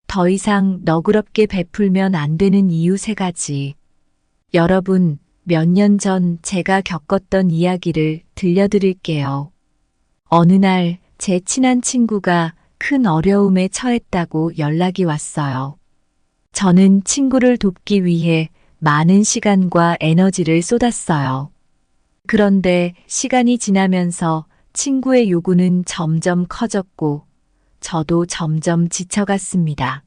더 이상 너그럽게 베풀면 안 되는 이유 3가지. 여러분, 몇 년 전 제가 겪었던 이야기를 들려드릴게요. 어느 날 제 친한 친구가 큰 어려움에 처했다고 연락이 왔어요. 저는 친구를 돕기 위해 많은 시간과 에너지를 쏟았어요. 그런데 시간이 지나면서 친구의 요구는 점점 커졌고 저도 점점 지쳐갔습니다.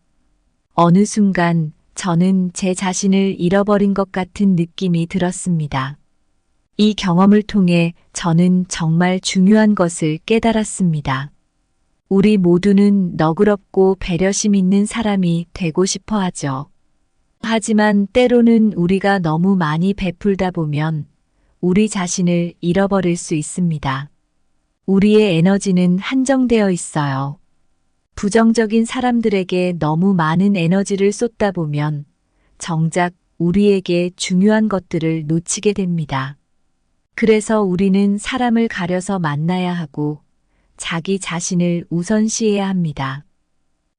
어느 순간 저는 제 자신을 잃어버린 것 같은 느낌이 들었습니다. 이 경험을 통해 저는 정말 중요한 것을 깨달았습니다. 우리 모두는 너그럽고 배려심 있는 사람이 되고 싶어 하죠. 하지만 때로는 우리가 너무 많이 베풀다 보면 우리 자신을 잃어버릴 수 있습니다. 우리의 에너지는 한정되어 있어요. 부정적인 사람들에게 너무 많은 에너지를 쏟다 보면 정작 우리에게 중요한 것들을 놓치게 됩니다. 그래서 우리는 사람을 가려서 만나야 하고 자기 자신을 우선시해야 합니다.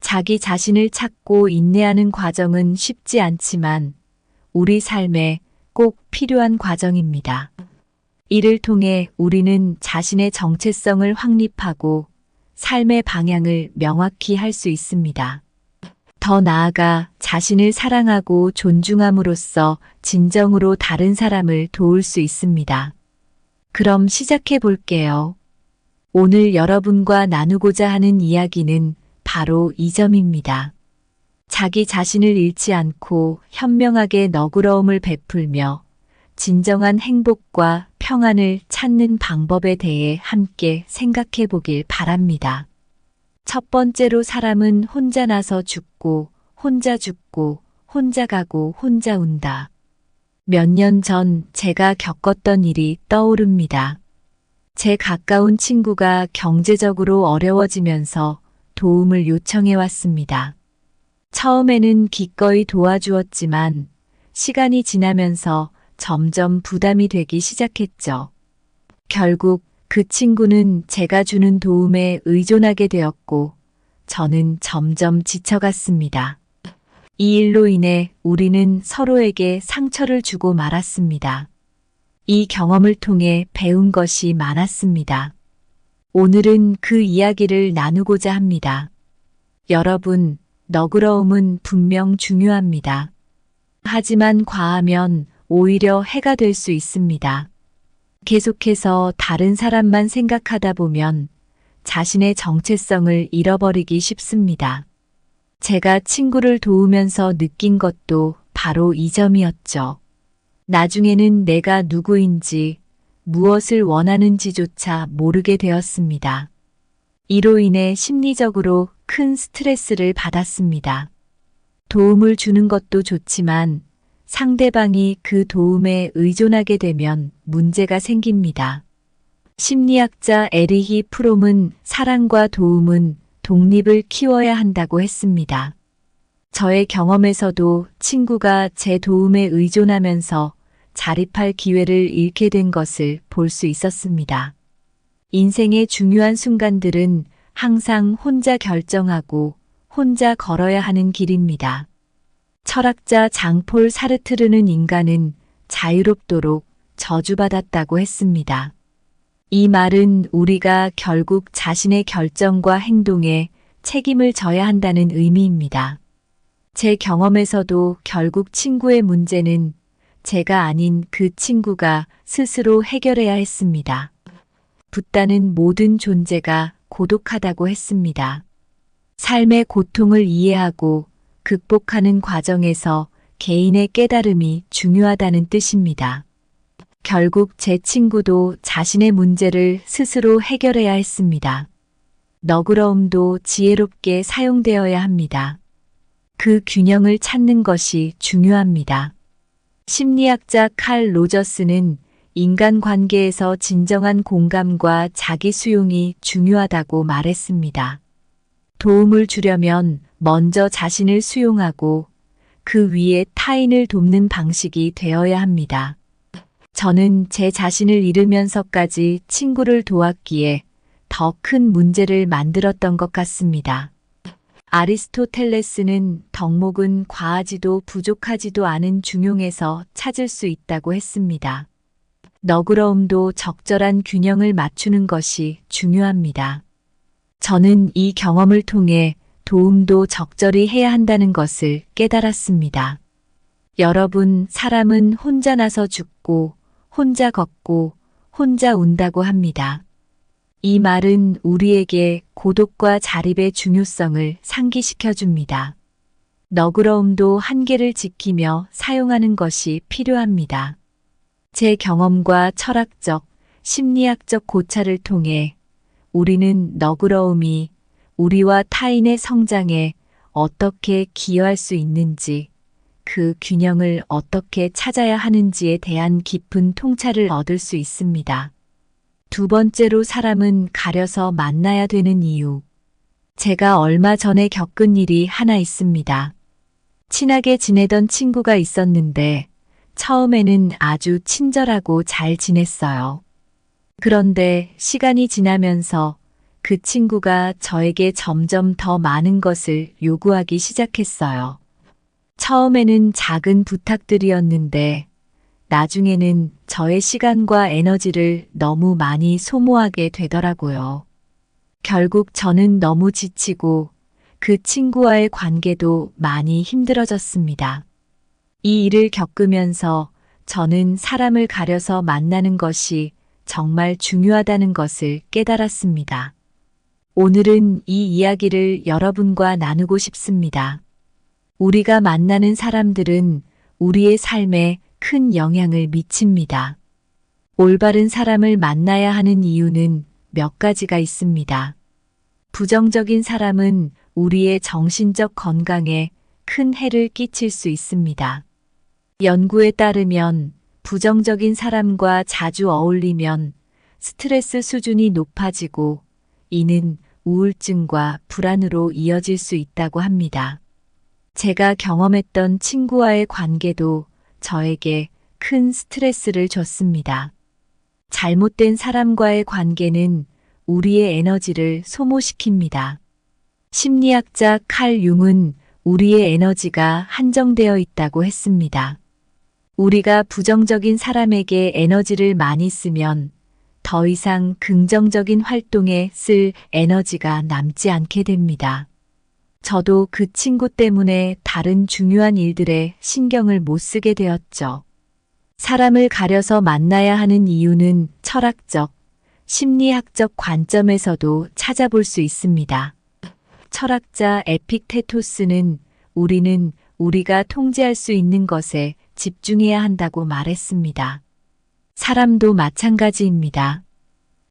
자기 자신을 찾고 인내하는 과정은 쉽지 않지만 우리 삶에 꼭 필요한 과정입니다. 이를 통해 우리는 자신의 정체성을 확립하고 삶의 방향을 명확히 할 수 있습니다. 더 나아가 자신을 사랑하고 존중함으로써 진정으로 다른 사람을 도울 수 있습니다. 그럼 시작해 볼게요. 오늘 여러분과 나누고자 하는 이야기는 바로 이 점입니다. 자기 자신을 잃지 않고 현명하게 너그러움을 베풀며 진정한 행복과 평안을 찾는 방법에 대해 함께 생각해 보길 바랍니다. 첫 번째로 사람은 혼자 나서 죽고, 혼자 가고, 혼자 운다. 몇 년 전 제가 겪었던 일이 떠오릅니다. 제 가까운 친구가 경제적으로 어려워지면서 도움을 요청해 왔습니다. 처음에는 기꺼이 도와주었지만 시간이 지나면서 점점 부담이 되기 시작했죠. 결국 그 친구는 제가 주는 도움에 의존하게 되었고 저는 점점 지쳐갔습니다. 이 일로 인해 우리는 서로에게 상처를 주고 말았습니다. 이 경험을 통해 배운 것이 많았습니다. 오늘은 그 이야기를 나누고자 합니다. 여러분, 너그러움은 분명 중요합니다. 하지만 과하면 오히려 해가 될 수 있습니다. 계속해서 다른 사람만 생각하다 보면 자신의 정체성을 잃어버리기 쉽습니다. 제가 친구를 도우면서 느낀 것도 바로 이 점이었죠. 나중에는 내가 누구인지, 무엇을 원하는지조차 모르게 되었습니다. 이로 인해 심리적으로 큰 스트레스를 받았습니다. 도움을 주는 것도 좋지만 상대방이 그 도움에 의존하게 되면 문제가 생깁니다. 심리학자 에리히 프롬은 사랑과 도움은 독립을 키워야 한다고 했습니다. 저의 경험에서도 친구가 제 도움에 의존하면서 자립할 기회를 잃게 된 것을 볼 수 있었습니다. 인생의 중요한 순간들은 항상 혼자 결정하고 혼자 걸어야 하는 길입니다. 철학자 장폴 사르트르는 인간은 자유롭도록 저주받았다고 했습니다. 이 말은 우리가 결국 자신의 결정과 행동에 책임을 져야 한다는 의미입니다. 제 경험에서도 결국 친구의 문제는 제가 아닌 그 친구가 스스로 해결해야 했습니다. 붓다는 모든 존재가 고독하다고 했습니다. 삶의 고통을 이해하고 극복하는 과정에서 개인의 깨달음이 중요하다는 뜻입니다. 결국 제 친구도 자신의 문제를 스스로 해결해야 했습니다. 너그러움도 지혜롭게 사용되어야 합니다. 그 균형을 찾는 것이 중요합니다. 심리학자 칼 로저스는 인간관계에서 진정한 공감과 자기 수용이 중요하다고 말했습니다. 도움을 주려면 먼저 자신을 수용하고 그 위에 타인을 돕는 방식이 되어야 합니다. 저는 제 자신을 잃으면서까지 친구를 도왔기에 더 큰 문제를 만들었던 것 같습니다. 아리스토텔레스는 덕목은 과하지도 부족하지도 않은 중용에서 찾을 수 있다고 했습니다. 너그러움도 적절한 균형을 맞추는 것이 중요합니다. 저는 이 경험을 통해 도움도 적절히 해야 한다는 것을 깨달았습니다. 여러분, 사람은 혼자 나서 죽고, 혼자 걷고, 혼자 운다고 합니다. 이 말은 우리에게 고독과 자립의 중요성을 상기시켜 줍니다. 너그러움도 한계를 지키며 사용하는 것이 필요합니다. 제 경험과 철학적, 심리학적 고찰을 통해 우리는 너그러움이 우리와 타인의 성장에 어떻게 기여할 수 있는지, 그 균형을 어떻게 찾아야 하는지에 대한 깊은 통찰을 얻을 수 있습니다. 두 번째로 사람은 가려서 만나야 되는 이유. 제가 얼마 전에 겪은 일이 하나 있습니다. 친하게 지내던 친구가 있었는데 처음에는 아주 친절하고 잘 지냈어요. 그런데 시간이 지나면서 그 친구가 저에게 점점 더 많은 것을 요구하기 시작했어요. 처음에는 작은 부탁들이었는데 나중에는 저의 시간과 에너지를 너무 많이 소모하게 되더라고요. 결국 저는 너무 지치고 그 친구와의 관계도 많이 힘들어졌습니다. 이 일을 겪으면서 저는 사람을 가려서 만나는 것이 정말 중요하다는 것을 깨달았습니다. 오늘은 이 이야기를 여러분과 나누고 싶습니다. 우리가 만나는 사람들은 우리의 삶에 큰 영향을 미칩니다. 올바른 사람을 만나야 하는 이유는 몇 가지가 있습니다. 부정적인 사람은 우리의 정신적 건강에 큰 해를 끼칠 수 있습니다. 연구에 따르면 부정적인 사람과 자주 어울리면 스트레스 수준이 높아지고 이는 우울증과 불안으로 이어질 수 있다고 합니다. 제가 경험했던 친구와의 관계도 저에게 큰 스트레스를 줬습니다. 잘못된 사람과의 관계는 우리의 에너지를 소모시킵니다. 심리학자 칼 융은 우리의 에너지가 한정되어 있다고 했습니다. 우리가 부정적인 사람에게 에너지를 많이 쓰면 더 이상 긍정적인 활동에 쓸 에너지가 남지 않게 됩니다. 저도 그 친구 때문에 다른 중요한 일들에 신경을 못 쓰게 되었죠. 사람을 가려서 만나야 하는 이유는 철학적, 심리학적 관점에서도 찾아볼 수 있습니다. 철학자 에픽테토스는 우리는 우리가 통제할 수 있는 것에 집중해야 한다고 말했습니다. 사람도 마찬가지입니다.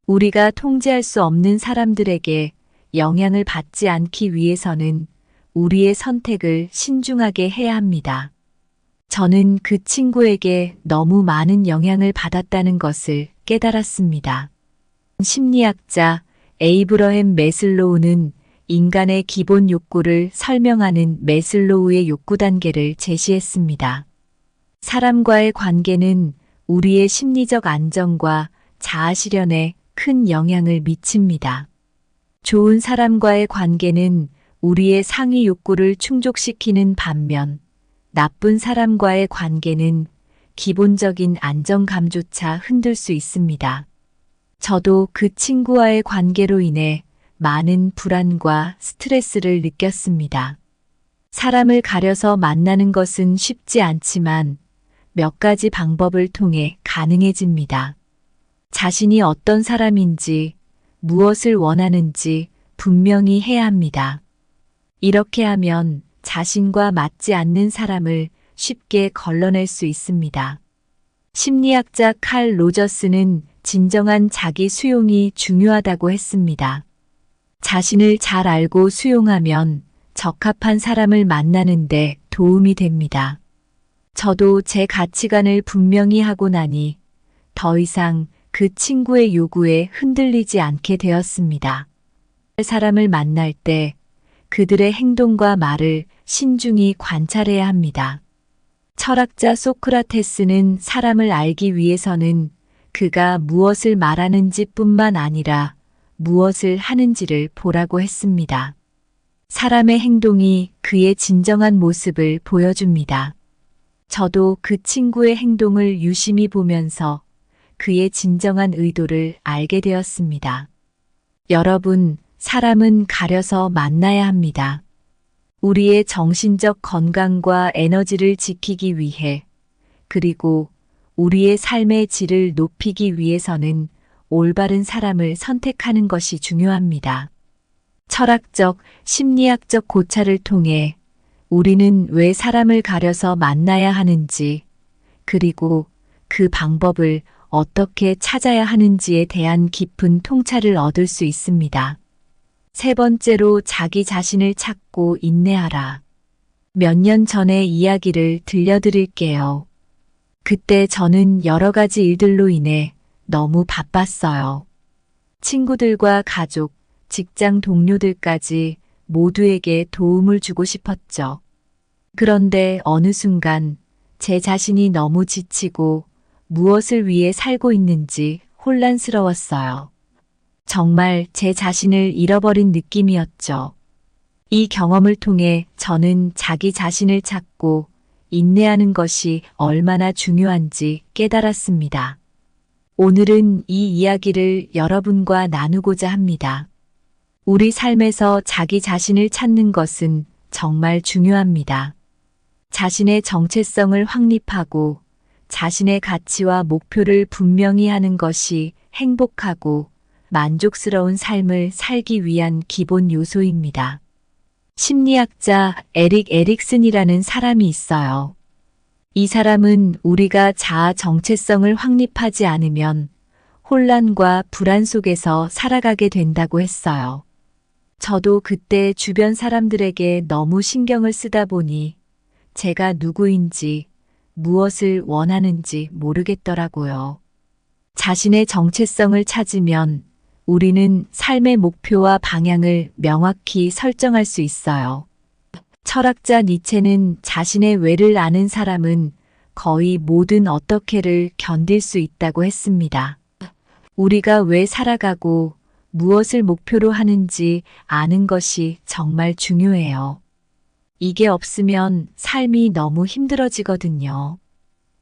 우리가 통제할 수 없는 사람들에게 영향을 받지 않기 위해서는 우리의 선택을 신중하게 해야 합니다. 저는 그 친구에게 너무 많은 영향을 받았다는 것을 깨달았습니다. 심리학자 에이브러햄 매슬로우는 인간의 기본 욕구를 설명하는 매슬로우의 욕구 단계를 제시했습니다. 사람과의 관계는 우리의 심리적 안정과 자아 실현에 큰 영향을 미칩니다. 좋은 사람과의 관계는 우리의 상위 욕구를 충족시키는 반면 나쁜 사람과의 관계는 기본적인 안정감조차 흔들 수 있습니다. 저도 그 친구와의 관계로 인해 많은 불안과 스트레스를 느꼈습니다. 사람을 가려서 만나는 것은 쉽지 않지만 몇 가지 방법을 통해 가능해집니다. 자신이 어떤 사람인지, 무엇을 원하는지 분명히 해야 합니다. 이렇게 하면 자신과 맞지 않는 사람을 쉽게 걸러낼 수 있습니다. 심리학자 칼 로저스는 진정한 자기 수용이 중요하다고 했습니다. 자신을 잘 알고 수용하면 적합한 사람을 만나는데 도움이 됩니다. 저도 제 가치관을 분명히 하고 나니 더 이상 그 친구의 요구에 흔들리지 않게 되었습니다. 사람을 만날 때 그들의 행동과 말을 신중히 관찰해야 합니다. 철학자 소크라테스는 사람을 알기 위해서는 그가 무엇을 말하는지 뿐만 아니라 무엇을 하는지를 보라고 했습니다. 사람의 행동이 그의 진정한 모습을 보여줍니다. 저도 그 친구의 행동을 유심히 보면서 그의 진정한 의도를 알게 되었습니다. 여러분, 사람은 가려서 만나야 합니다. 우리의 정신적 건강과 에너지를 지키기 위해, 그리고 우리의 삶의 질을 높이기 위해서는 올바른 사람을 선택하는 것이 중요합니다. 철학적, 심리학적 고찰을 통해 우리는 왜 사람을 가려서 만나야 하는지, 그리고 그 방법을 어떻게 찾아야 하는지에 대한 깊은 통찰을 얻을 수 있습니다. 세 번째로 자기 자신을 찾고 인내하라. 몇 년 전의 이야기를 들려드릴게요. 그때 저는 여러 가지 일들로 인해 너무 바빴어요. 친구들과 가족, 직장 동료들까지 모두에게 도움을 주고 싶었죠. 그런데 어느 순간 제 자신이 너무 지치고 무엇을 위해 살고 있는지 혼란스러웠어요. 정말 제 자신을 잃어버린 느낌이었죠. 이 경험을 통해 저는 자기 자신을 찾고 인내하는 것이 얼마나 중요한지 깨달았습니다. 오늘은 이 이야기를 여러분과 나누고자 합니다. 우리 삶에서 자기 자신을 찾는 것은 정말 중요합니다. 자신의 정체성을 확립하고 자신의 가치와 목표를 분명히 하는 것이 행복하고 만족스러운 삶을 살기 위한 기본 요소입니다. 심리학자 에릭 에릭슨이라는 사람이 있어요. 이 사람은 우리가 자아 정체성을 확립하지 않으면 혼란과 불안 속에서 살아가게 된다고 했어요. 저도 그때 주변 사람들에게 너무 신경을 쓰다 보니 제가 누구인지 무엇을 원하는지 모르겠더라고요. 자신의 정체성을 찾으면 우리는 삶의 목표와 방향을 명확히 설정할 수 있어요. 철학자 니체는 자신의 왜를 아는 사람은 거의 모든 어떻게를 견딜 수 있다고 했습니다. 우리가 왜 살아가고 무엇을 목표로 하는지 아는 것이 정말 중요해요. 이게 없으면 삶이 너무 힘들어지거든요.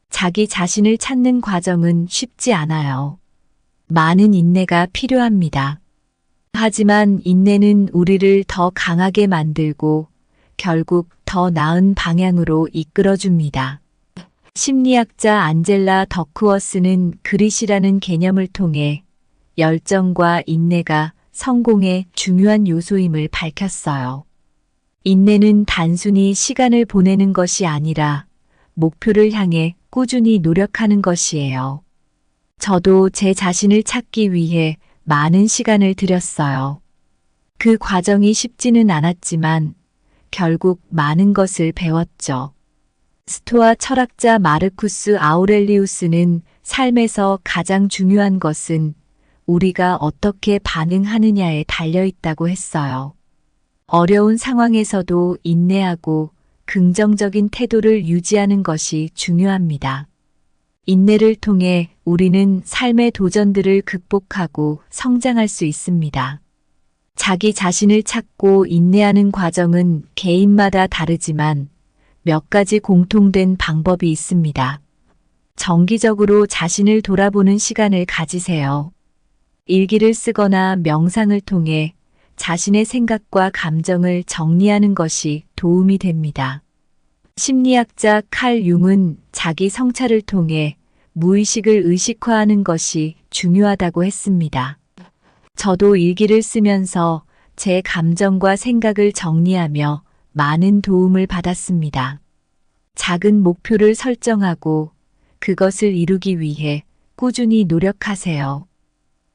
자기 자신을 찾는 과정은 쉽지 않아요. 많은 인내가 필요합니다. 하지만 인내는 우리를 더 강하게 만들고 결국 더 나은 방향으로 이끌어줍니다. 심리학자 안젤라 더크워스는 그릿이라는 개념을 통해 열정과 인내가 성공의 중요한 요소임을 밝혔어요. 인내는 단순히 시간을 보내는 것이 아니라 목표를 향해 꾸준히 노력하는 것이에요. 저도 제 자신을 찾기 위해 많은 시간을 들였어요. 그 과정이 쉽지는 않았지만 결국 많은 것을 배웠죠. 스토아 철학자 마르쿠스 아우렐리우스는 삶에서 가장 중요한 것은 우리가 어떻게 반응하느냐에 달려 있다고 했어요. 어려운 상황에서도 인내하고 긍정적인 태도를 유지하는 것이 중요합니다. 인내를 통해 우리는 삶의 도전들을 극복하고 성장할 수 있습니다. 자기 자신을 찾고 인내하는 과정은 개인마다 다르지만 몇 가지 공통된 방법이 있습니다. 정기적으로 자신을 돌아보는 시간을 가지세요. 일기를 쓰거나 명상을 통해 자신의 생각과 감정을 정리하는 것이 도움이 됩니다. 심리학자 칼 융은 자기 성찰을 통해 무의식을 의식화하는 것이 중요하다고 했습니다. 저도 일기를 쓰면서 제 감정과 생각을 정리하며 많은 도움을 받았습니다. 작은 목표를 설정하고 그것을 이루기 위해 꾸준히 노력하세요.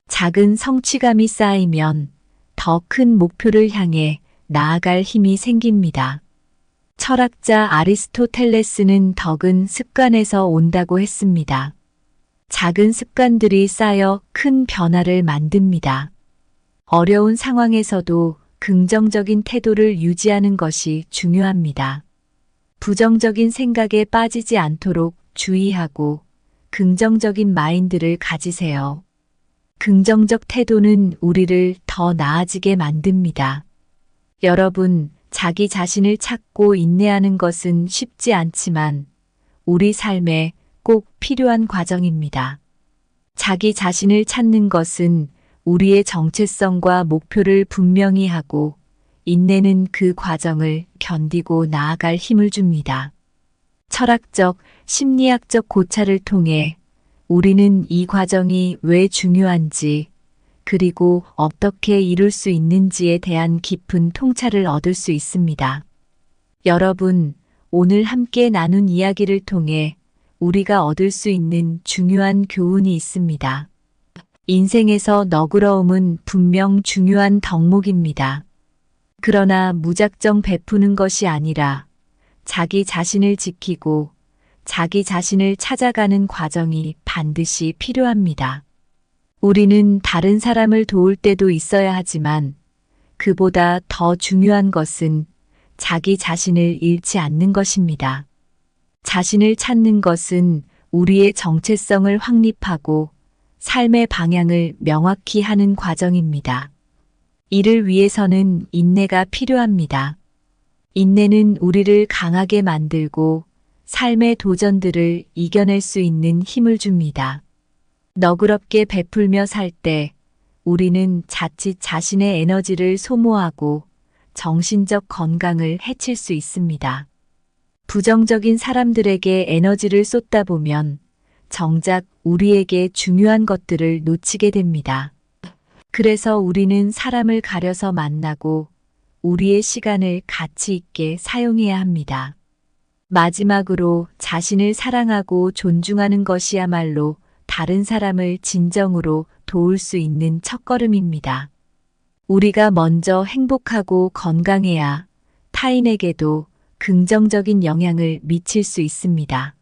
작은 성취감이 쌓이면 더 큰 목표를 향해 나아갈 힘이 생깁니다. 철학자 아리스토텔레스는 덕은 습관에서 온다고 했습니다. 작은 습관들이 쌓여 큰 변화를 만듭니다. 어려운 상황에서도 긍정적인 태도를 유지하는 것이 중요합니다. 부정적인 생각에 빠지지 않도록 주의하고 긍정적인 마인드를 가지세요. 긍정적 태도는 우리를 더 나아지게 만듭니다. 여러분, 자기 자신을 찾고 인내하는 것은 쉽지 않지만 우리 삶에 꼭 필요한 과정입니다. 자기 자신을 찾는 것은 우리의 정체성과 목표를 분명히 하고 인내는 그 과정을 견디고 나아갈 힘을 줍니다. 철학적, 심리학적 고찰을 통해 우리는 이 과정이 왜 중요한지 그리고 어떻게 이룰 수 있는지에 대한 깊은 통찰을 얻을 수 있습니다. 여러분, 오늘 함께 나눈 이야기를 통해 우리가 얻을 수 있는 중요한 교훈이 있습니다. 인생에서 너그러움은 분명 중요한 덕목입니다. 그러나 무작정 베푸는 것이 아니라 자기 자신을 지키고 자기 자신을 찾아가는 과정이 반드시 필요합니다. 우리는 다른 사람을 도울 때도 있어야 하지만 그보다 더 중요한 것은 자기 자신을 잃지 않는 것입니다. 자신을 찾는 것은 우리의 정체성을 확립하고 삶의 방향을 명확히 하는 과정입니다. 이를 위해서는 인내가 필요합니다. 인내는 우리를 강하게 만들고 삶의 도전들을 이겨낼 수 있는 힘을 줍니다. 너그럽게 베풀며 살 때 우리는 자칫 자신의 에너지를 소모하고 정신적 건강을 해칠 수 있습니다. 부정적인 사람들에게 에너지를 쏟다 보면 정작 우리에게 중요한 것들을 놓치게 됩니다. 그래서 우리는 사람을 가려서 만나고 우리의 시간을 가치 있게 사용해야 합니다. 마지막으로 자신을 사랑하고 존중하는 것이야말로 다른 사람을 진정으로 도울 수 있는 첫걸음입니다. 우리가 먼저 행복하고 건강해야 타인에게도 긍정적인 영향을 미칠 수 있습니다.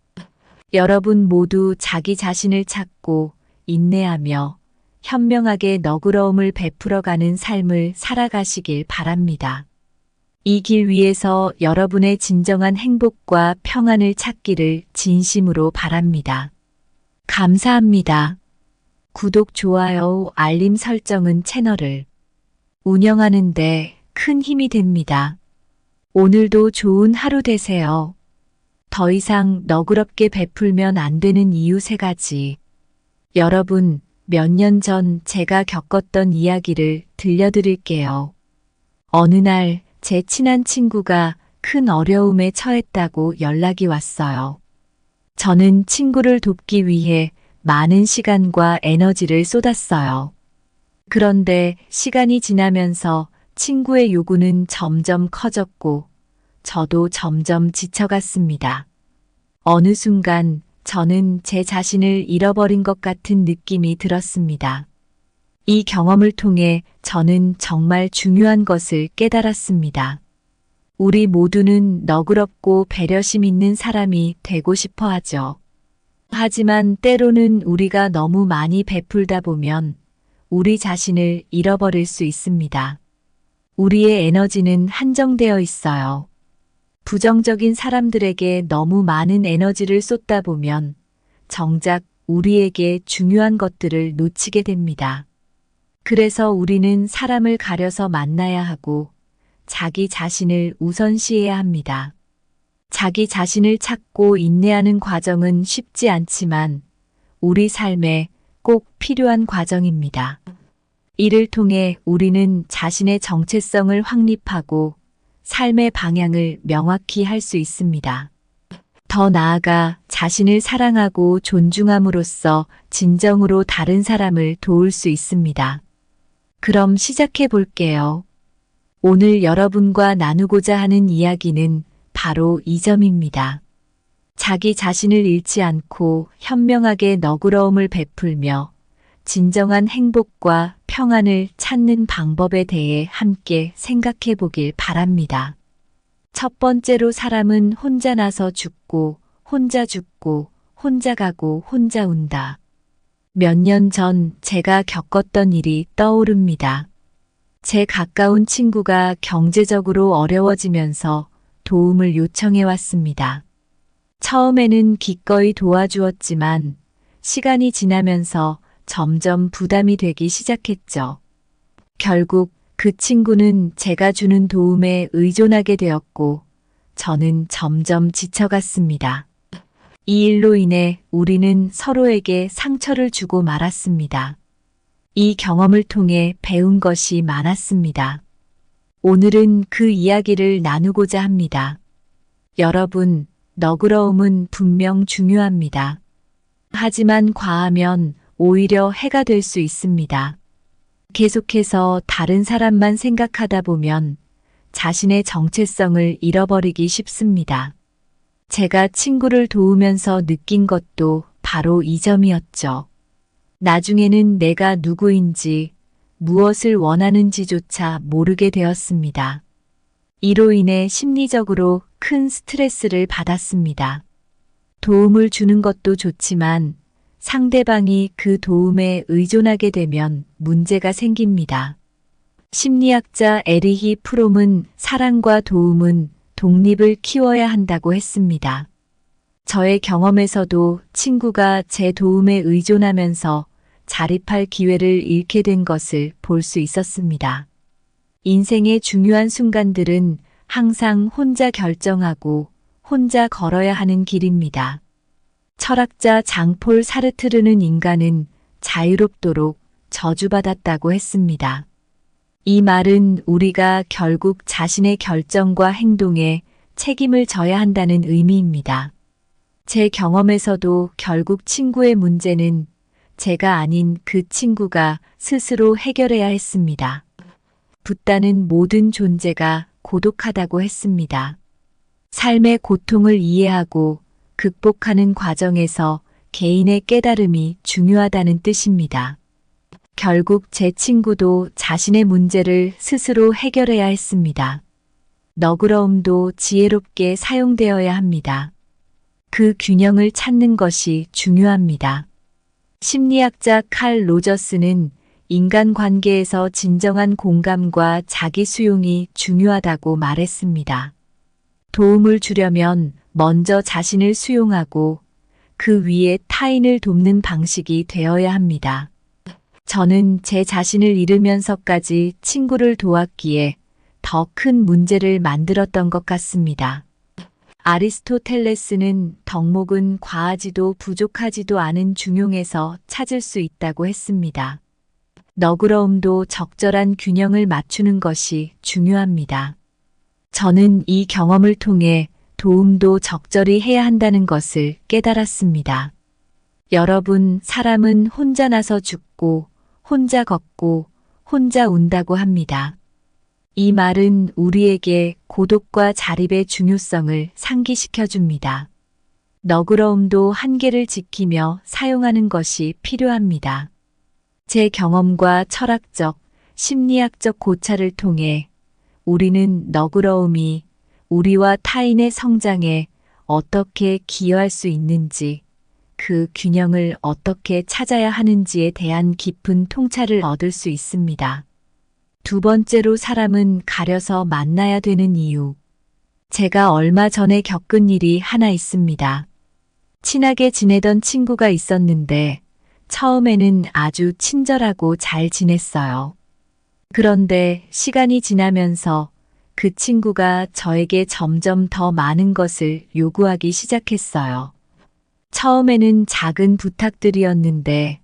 여러분 모두 자기 자신을 찾고 인내하며 현명하게 너그러움을 베풀어가는 삶을 살아가시길 바랍니다. 이 길 위에서 여러분의 진정한 행복과 평안을 찾기를 진심으로 바랍니다. 감사합니다. 구독, 좋아요, 알림 설정은 채널을 운영하는 데 큰 힘이 됩니다. 오늘도 좋은 하루 되세요. 더 이상 너그럽게 베풀면 안 되는 이유 3가지. 여러분, 몇 년 전 제가 겪었던 이야기를 들려드릴게요. 어느 날 제 친한 친구가 큰 어려움에 처했다고 연락이 왔어요. 저는 친구를 돕기 위해 많은 시간과 에너지를 쏟았어요. 그런데 시간이 지나면서 친구의 요구는 점점 커졌고 저도 점점 지쳐갔습니다. 어느 순간 저는 제 자신을 잃어버린 것 같은 느낌이 들었습니다. 이 경험을 통해 저는 정말 중요한 것을 깨달았습니다. 우리 모두는 너그럽고 배려심 있는 사람이 되고 싶어 하죠. 하지만 때로는 우리가 너무 많이 베풀다 보면 우리 자신을 잃어버릴 수 있습니다. 우리의 에너지는 한정되어 있어요. 부정적인 사람들에게 너무 많은 에너지를 쏟다 보면 정작 우리에게 중요한 것들을 놓치게 됩니다. 그래서 우리는 사람을 가려서 만나야 하고 자기 자신을 우선시해야 합니다. 자기 자신을 찾고 인내하는 과정은 쉽지 않지만 우리 삶에 꼭 필요한 과정입니다. 이를 통해 우리는 자신의 정체성을 확립하고 삶의 방향을 명확히 할 수 있습니다. 더 나아가 자신을 사랑하고 존중함으로써 진정으로 다른 사람을 도울 수 있습니다. 그럼 시작해 볼게요. 오늘 여러분과 나누고자 하는 이야기는 바로 이 점입니다. 자기 자신을 잃지 않고 현명하게 너그러움을 베풀며 진정한 행복과 평안을 찾는 방법에 대해 함께 생각해 보길 바랍니다. 첫 번째로 사람은 혼자 나서 죽고, 혼자 가고, 혼자 운다. 몇 년 전 제가 겪었던 일이 떠오릅니다. 제 가까운 친구가 경제적으로 어려워지면서 도움을 요청해 왔습니다. 처음에는 기꺼이 도와주었지만 시간이 지나면서 점점 부담이 되기 시작했죠. 결국 그 친구는 제가 주는 도움에 의존하게 되었고, 저는 점점 지쳐갔습니다. 이 일로 인해 우리는 서로에게 상처를 주고 말았습니다. 이 경험을 통해 배운 것이 많았습니다. 오늘은 그 이야기를 나누고자 합니다. 여러분, 너그러움은 분명 중요합니다. 하지만 과하면 오히려 해가 될 수 있습니다. 계속해서 다른 사람만 생각하다 보면 자신의 정체성을 잃어버리기 쉽습니다. 제가 친구를 도우면서 느낀 것도 바로 이 점이었죠. 나중에는 내가 누구인지, 무엇을 원하는지조차 모르게 되었습니다. 이로 인해 심리적으로 큰 스트레스를 받았습니다. 도움을 주는 것도 좋지만 상대방이 그 도움에 의존하게 되면 문제가 생깁니다. 심리학자 에리히 프롬은 사랑과 도움은 독립을 키워야 한다고 했습니다. 저의 경험에서도 친구가 제 도움에 의존하면서 자립할 기회를 잃게 된 것을 볼 수 있었습니다. 인생의 중요한 순간들은 항상 혼자 결정하고 혼자 걸어야 하는 길입니다. 철학자 장폴 사르트르는 인간은 자유롭도록 저주받았다고 했습니다. 이 말은 우리가 결국 자신의 결정과 행동에 책임을 져야 한다는 의미입니다. 제 경험에서도 결국 친구의 문제는 제가 아닌 그 친구가 스스로 해결해야 했습니다. 붓다는 모든 존재가 고독하다고 했습니다. 삶의 고통을 이해하고 극복하는 과정에서 개인의 깨달음이 중요하다는 뜻입니다. 결국 제 친구도 자신의 문제를 스스로 해결해야 했습니다. 너그러움도 지혜롭게 사용되어야 합니다. 그 균형을 찾는 것이 중요합니다. 심리학자 칼 로저스는 인간관계에서 진정한 공감과 자기 수용이 중요하다고 말했습니다. 도움을 주려면 먼저 자신을 수용하고 그 위에 타인을 돕는 방식이 되어야 합니다. 저는 제 자신을 잃으면서까지 친구를 도왔기에 더 큰 문제를 만들었던 것 같습니다. 아리스토텔레스는 덕목은 과하지도 부족하지도 않은 중용에서 찾을 수 있다고 했습니다. 너그러움도 적절한 균형을 맞추는 것이 중요합니다. 저는 이 경험을 통해 도움도 적절히 해야 한다는 것을 깨달았습니다. 여러분, 사람은 혼자 나서 죽고, 혼자 걷고, 혼자 운다고 합니다. 이 말은 우리에게 고독과 자립의 중요성을 상기시켜 줍니다. 너그러움도 한계를 지키며 사용하는 것이 필요합니다. 제 경험과 철학적, 심리학적 고찰을 통해 우리는 너그러움이 우리와 타인의 성장에 어떻게 기여할 수 있는지, 그 균형을 어떻게 찾아야 하는지에 대한 깊은 통찰을 얻을 수 있습니다. 두 번째로 사람은 가려서 만나야 되는 이유. 제가 얼마 전에 겪은 일이 하나 있습니다. 친하게 지내던 친구가 있었는데 처음에는 아주 친절하고 잘 지냈어요. 그런데 시간이 지나면서 그 친구가 저에게 점점 더 많은 것을 요구하기 시작했어요. 처음에는 작은 부탁들이었는데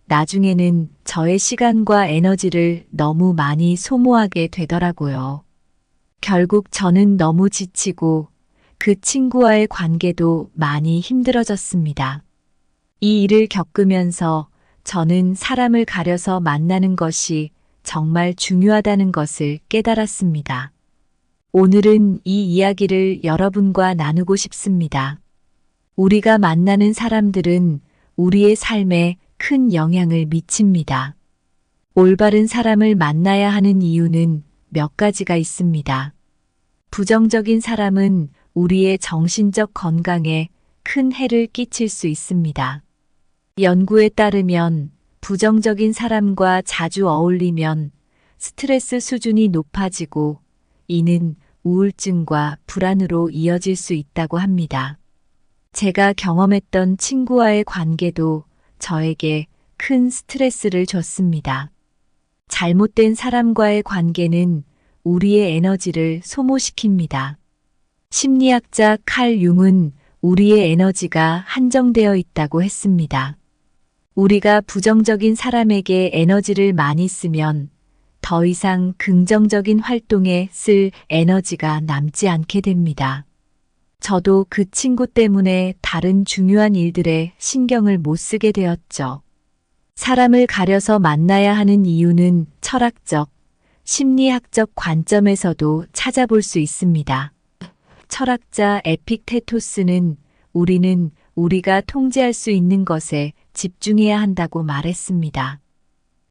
나중에는 저의 시간과 에너지를 너무 많이 소모하게 되더라고요. 결국 저는 너무 지치고 그 친구와의 관계도 많이 힘들어졌습니다. 이 일을 겪으면서 저는 사람을 가려서 만나는 것이 정말 중요하다는 것을 깨달았습니다. 오늘은 이 이야기를 여러분과 나누고 싶습니다. 우리가 만나는 사람들은 우리의 삶에 큰 영향을 미칩니다. 올바른 사람을 만나야 하는 이유는 몇 가지가 있습니다. 부정적인 사람은 우리의 정신적 건강에 큰 해를 끼칠 수 있습니다. 연구에 따르면 부정적인 사람과 자주 어울리면 스트레스 수준이 높아지고 이는 우울증과 불안으로 이어질 수 있다고 합니다. 제가 경험했던 친구와의 관계도 저에게 큰 스트레스를 줬습니다. 잘못된 사람과의 관계는 우리의 에너지를 소모시킵니다. 심리학자 칼 융은 우리의 에너지가 한정되어 있다고 했습니다. 우리가 부정적인 사람에게 에너지를 많이 쓰면 더 이상 긍정적인 활동에 쓸 에너지가 남지 않게 됩니다. 저도 그 친구 때문에 다른 중요한 일들에 신경을 못 쓰게 되었죠. 사람을 가려서 만나야 하는 이유는 철학적, 심리학적 관점에서도 찾아볼 수 있습니다. 철학자 에픽테토스는 우리는 우리가 통제할 수 있는 것에 집중해야 한다고 말했습니다.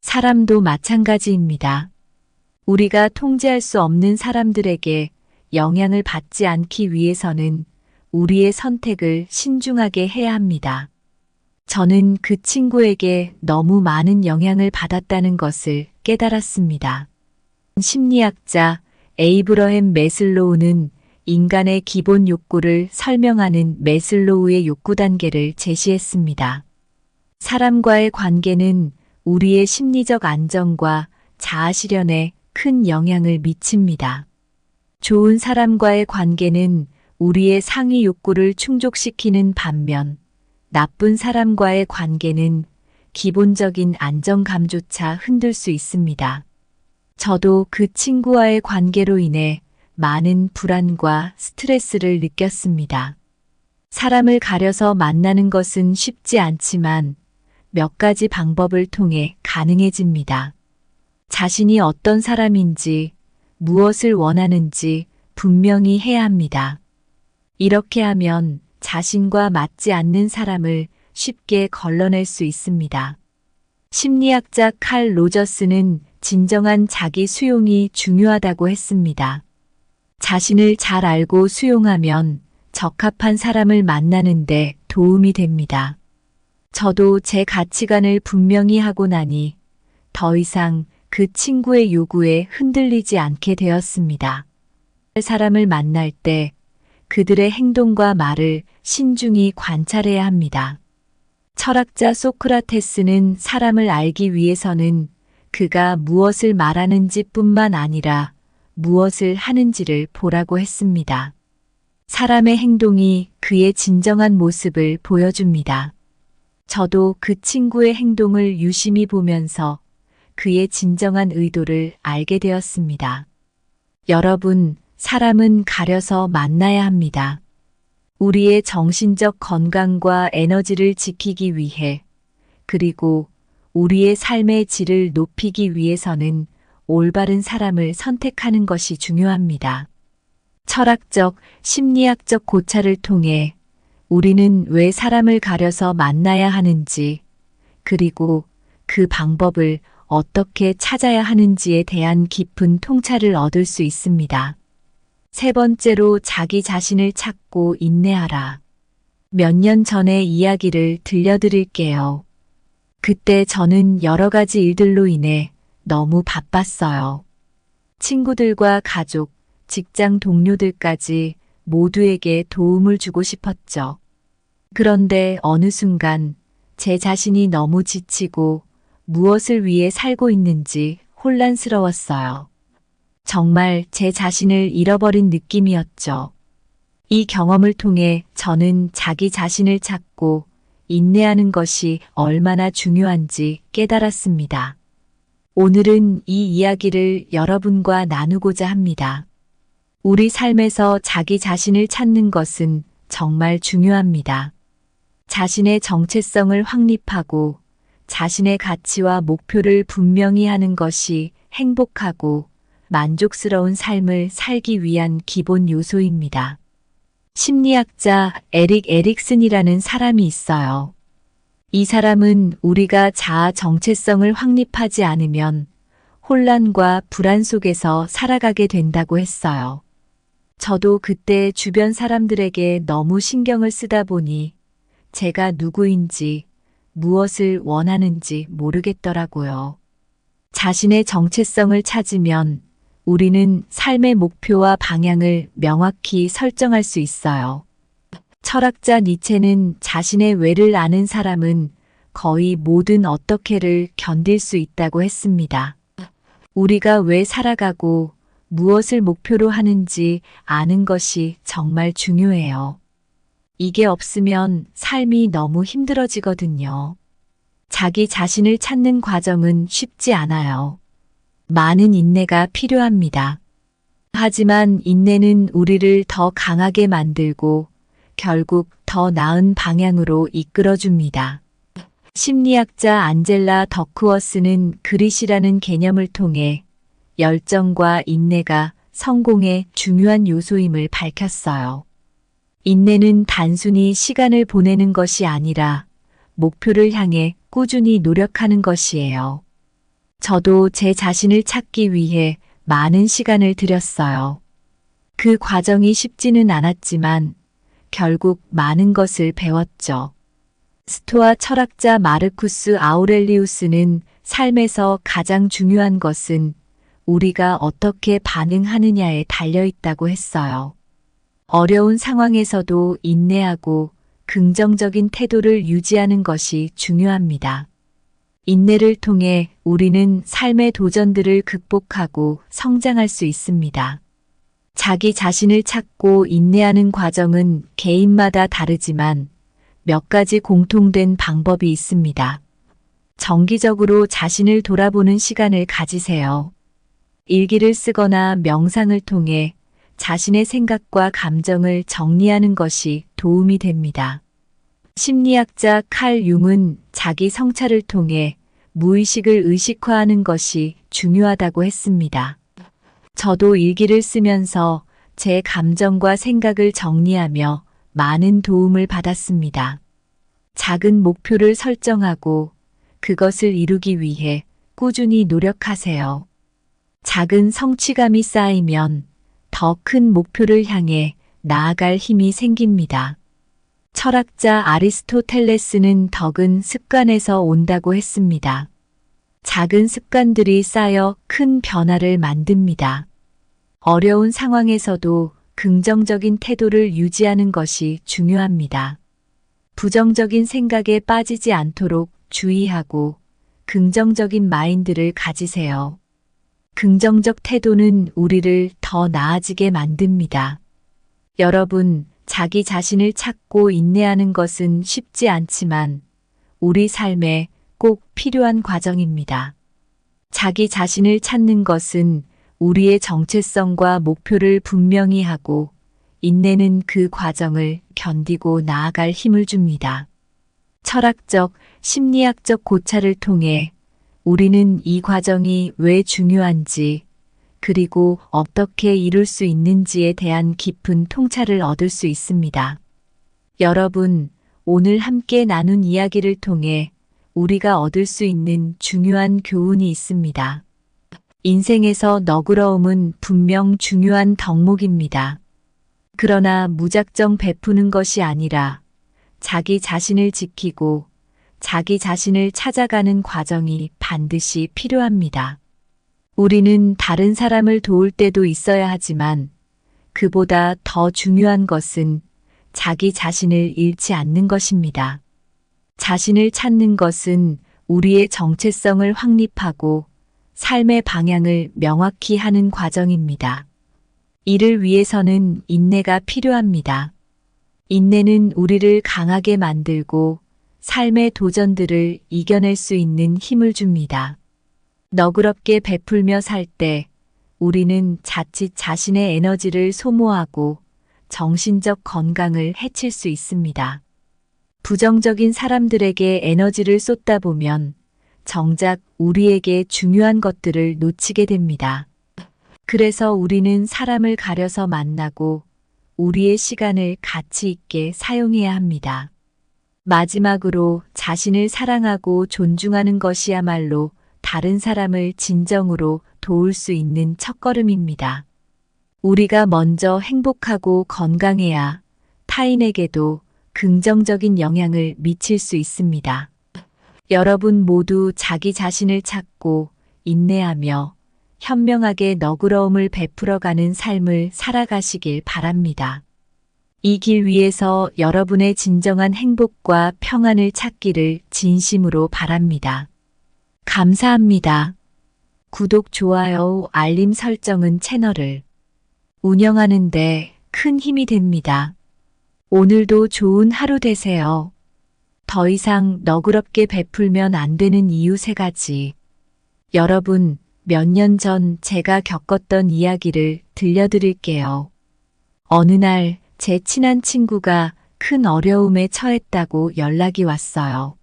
사람도 마찬가지입니다. 우리가 통제할 수 없는 사람들에게 영향을 받지 않기 위해서는 우리의 선택을 신중하게 해야 합니다. 저는 그 친구에게 너무 많은 영향을 받았다는 것을 깨달았습니다. 심리학자 에이브러햄 매슬로우는 인간의 기본 욕구를 설명하는 매슬로우의 욕구 단계를 제시했습니다. 사람과의 관계는 우리의 심리적 안정과 자아 실현에 큰 영향을 미칩니다. 좋은 사람과의 관계는 우리의 상위 욕구를 충족시키는 반면 나쁜 사람과의 관계는 기본적인 안정감조차 흔들 수 있습니다. 저도 그 친구와의 관계로 인해 많은 불안과 스트레스를 느꼈습니다. 사람을 가려서 만나는 것은 쉽지 않지만 몇 가지 방법을 통해 가능해집니다. 자신이 어떤 사람인지, 무엇을 원하는지 분명히 해야 합니다. 이렇게 하면 자신과 맞지 않는 사람을 쉽게 걸러낼 수 있습니다. 심리학자 칼 로저스는 진정한 자기 수용이 중요하다고 했습니다. 자신을 잘 알고 수용하면 적합한 사람을 만나는데 도움이 됩니다. 저도 제 가치관을 분명히 하고 나니 더 이상 그 친구의 요구에 흔들리지 않게 되었습니다. 사람을 만날 때 그들의 행동과 말을 신중히 관찰해야 합니다. 철학자 소크라테스는 사람을 알기 위해서는 그가 무엇을 말하는지 뿐만 아니라 무엇을 하는지를 보라고 했습니다. 사람의 행동이 그의 진정한 모습을 보여줍니다. 저도 그 친구의 행동을 유심히 보면서 그의 진정한 의도를 알게 되었습니다. 여러분, 사람은 가려서 만나야 합니다. 우리의 정신적 건강과 에너지를 지키기 위해, 그리고 우리의 삶의 질을 높이기 위해서는 올바른 사람을 선택하는 것이 중요합니다. 철학적, 심리학적 고찰을 통해 우리는 왜 사람을 가려서 만나야 하는지, 그리고 그 방법을 어떻게 찾아야 하는지에 대한 깊은 통찰을 얻을 수 있습니다. 세 번째로 자기 자신을 찾고 인내하라. 몇 년 전의 이야기를 들려드릴게요. 그때 저는 여러 가지 일들로 인해 너무 바빴어요. 친구들과 가족, 직장 동료들까지 모두에게 도움을 주고 싶었죠. 그런데 어느 순간 제 자신이 너무 지치고 무엇을 위해 살고 있는지 혼란스러웠어요. 정말 제 자신을 잃어버린 느낌이었죠. 이 경험을 통해 저는 자기 자신을 찾고 인내하는 것이 얼마나 중요한지 깨달았습니다. 오늘은 이 이야기를 여러분과 나누고자 합니다. 우리 삶에서 자기 자신을 찾는 것은 정말 중요합니다. 자신의 정체성을 확립하고 자신의 가치와 목표를 분명히 하는 것이 행복하고 만족스러운 삶을 살기 위한 기본 요소입니다. 심리학자 에릭 에릭슨이라는 사람이 있어요. 이 사람은 우리가 자아 정체성을 확립하지 않으면 혼란과 불안 속에서 살아가게 된다고 했어요. 저도 그때 주변 사람들에게 너무 신경을 쓰다 보니 제가 누구인지 무엇을 원하는지 모르겠더라고요. 자신의 정체성을 찾으면 우리는 삶의 목표와 방향을 명확히 설정할 수 있어요. 철학자 니체는 자신의 왜를 아는 사람은 거의 모든 어떻게를 견딜 수 있다고 했습니다. 우리가 왜 살아가고 무엇을 목표로 하는지 아는 것이 정말 중요해요. 이게 없으면 삶이 너무 힘들어지거든요. 자기 자신을 찾는 과정은 쉽지 않아요. 많은 인내가 필요합니다. 하지만 인내는 우리를 더 강하게 만들고 결국 더 나은 방향으로 이끌어줍니다. 심리학자 안젤라 더크워스는 그릿이라는 개념을 통해 열정과 인내가 성공의 중요한 요소임을 밝혔어요. 인내는 단순히 시간을 보내는 것이 아니라 목표를 향해 꾸준히 노력하는 것이에요. 저도 제 자신을 찾기 위해 많은 시간을 들였어요. 그 과정이 쉽지는 않았지만 결국 많은 것을 배웠죠. 스토아 철학자 마르쿠스 아우렐리우스는 삶에서 가장 중요한 것은 우리가 어떻게 반응하느냐에 달려 있다고 했어요. 어려운 상황에서도 인내하고 긍정적인 태도를 유지하는 것이 중요합니다. 인내를 통해 우리는 삶의 도전들을 극복하고 성장할 수 있습니다. 자기 자신을 찾고 인내하는 과정은 개인마다 다르지만 몇 가지 공통된 방법이 있습니다. 정기적으로 자신을 돌아보는 시간을 가지세요. 일기를 쓰거나 명상을 통해 자신의 생각과 감정을 정리하는 것이 도움이 됩니다. 심리학자 칼 융은 자기 성찰을 통해 무의식을 의식화하는 것이 중요하다고 했습니다. 저도 일기를 쓰면서 제 감정과 생각을 정리하며 많은 도움을 받았습니다. 작은 목표를 설정하고 그것을 이루기 위해 꾸준히 노력하세요. 작은 성취감이 쌓이면 더 큰 목표를 향해 나아갈 힘이 생깁니다. 철학자 아리스토텔레스는 덕은 습관에서 온다고 했습니다. 작은 습관들이 쌓여 큰 변화를 만듭니다. 어려운 상황에서도 긍정적인 태도를 유지하는 것이 중요합니다. 부정적인 생각에 빠지지 않도록 주의하고 긍정적인 마인드를 가지세요. 긍정적 태도는 우리를 더 나아지게 만듭니다. 여러분, 자기 자신을 찾고 인내하는 것은 쉽지 않지만 우리 삶에 꼭 필요한 과정입니다. 자기 자신을 찾는 것은 우리의 정체성과 목표를 분명히 하고 인내는 그 과정을 견디고 나아갈 힘을 줍니다. 철학적, 심리학적 고찰을 통해 우리는 이 과정이 왜 중요한지 그리고 어떻게 이룰 수 있는지에 대한 깊은 통찰을 얻을 수 있습니다. 여러분, 오늘 함께 나눈 이야기를 통해 우리가 얻을 수 있는 중요한 교훈이 있습니다. 인생에서 너그러움은 분명 중요한 덕목입니다. 그러나 무작정 베푸는 것이 아니라 자기 자신을 지키고 자기 자신을 찾아가는 과정이 반드시 필요합니다. 우리는 다른 사람을 도울 때도 있어야 하지만 그보다 더 중요한 것은 자기 자신을 잃지 않는 것입니다. 자신을 찾는 것은 우리의 정체성을 확립하고 삶의 방향을 명확히 하는 과정입니다. 이를 위해서는 인내가 필요합니다. 인내는 우리를 강하게 만들고 삶의 도전들을 이겨낼 수 있는 힘을 줍니다. 너그럽게 베풀며 살 때 우리는 자칫 자신의 에너지를 소모하고 정신적 건강을 해칠 수 있습니다. 부정적인 사람들에게 에너지를 쏟다 보면 정작 우리에게 중요한 것들을 놓치게 됩니다. 그래서 우리는 사람을 가려서 만나고 우리의 시간을 가치 있게 사용해야 합니다. 마지막으로 자신을 사랑하고 존중하는 것이야말로 다른 사람을 진정으로 도울 수 있는 첫걸음입니다. 우리가 먼저 행복하고 건강해야 타인에게도 긍정적인 영향을 미칠 수 있습니다. 여러분 모두 자기 자신을 찾고 인내하며 현명하게 너그러움을 베풀어가는 삶을 살아가시길 바랍니다. 이 길 위에서 여러분의 진정한 행복과 평안을 찾기를 진심으로 바랍니다. 감사합니다. 구독, 좋아요, 알림 설정은 채널을 운영하는데 큰 힘이 됩니다. 오늘도 좋은 하루 되세요. 더 이상 너그럽게 베풀면 안 되는 이유 3가지. 여러분, 몇 년 전 제가 겪었던 이야기를 들려드릴게요. 어느 날 제 친한 친구가 큰 어려움에 처했다고 연락이 왔어요.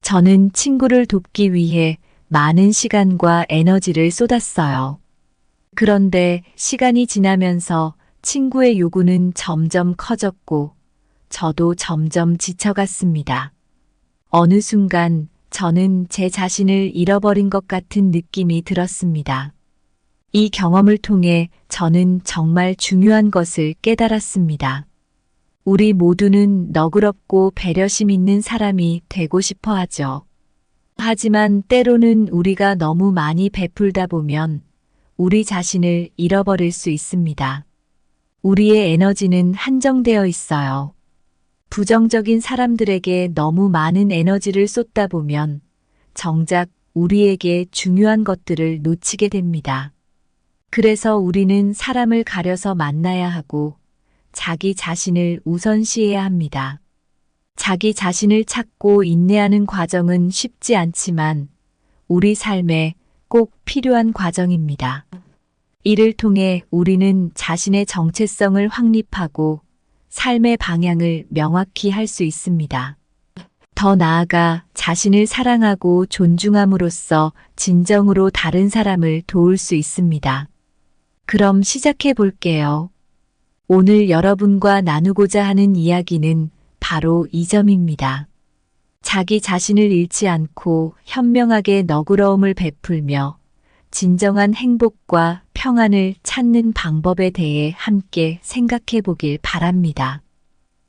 저는 친구를 돕기 위해 많은 시간과 에너지를 쏟았어요. 그런데 시간이 지나면서 친구의 요구는 점점 커졌고 저도 점점 지쳐갔습니다. 어느 순간 저는 제 자신을 잃어버린 것 같은 느낌이 들었습니다. 이 경험을 통해 저는 정말 중요한 것을 깨달았습니다. 우리 모두는 너그럽고 배려심 있는 사람이 되고 싶어 하죠. 하지만 때로는 우리가 너무 많이 베풀다 보면 우리 자신을 잃어버릴 수 있습니다. 우리의 에너지는 한정되어 있어요. 부정적인 사람들에게 너무 많은 에너지를 쏟다 보면 정작 우리에게 중요한 것들을 놓치게 됩니다. 그래서 우리는 사람을 가려서 만나야 하고 자기 자신을 우선시해야 합니다. 자기 자신을 찾고 인내하는 과정은 쉽지 않지만 우리 삶에 꼭 필요한 과정입니다. 이를 통해 우리는 자신의 정체성을 확립하고 삶의 방향을 명확히 할 수 있습니다. 더 나아가 자신을 사랑하고 존중함으로써 진정으로 다른 사람을 도울 수 있습니다. 그럼 시작해 볼게요. 오늘 여러분과 나누고자 하는 이야기는 바로 이 점입니다. 자기 자신을 잃지 않고 현명하게 너그러움을 베풀며 진정한 행복과 평안을 찾는 방법에 대해 함께 생각해 보길 바랍니다.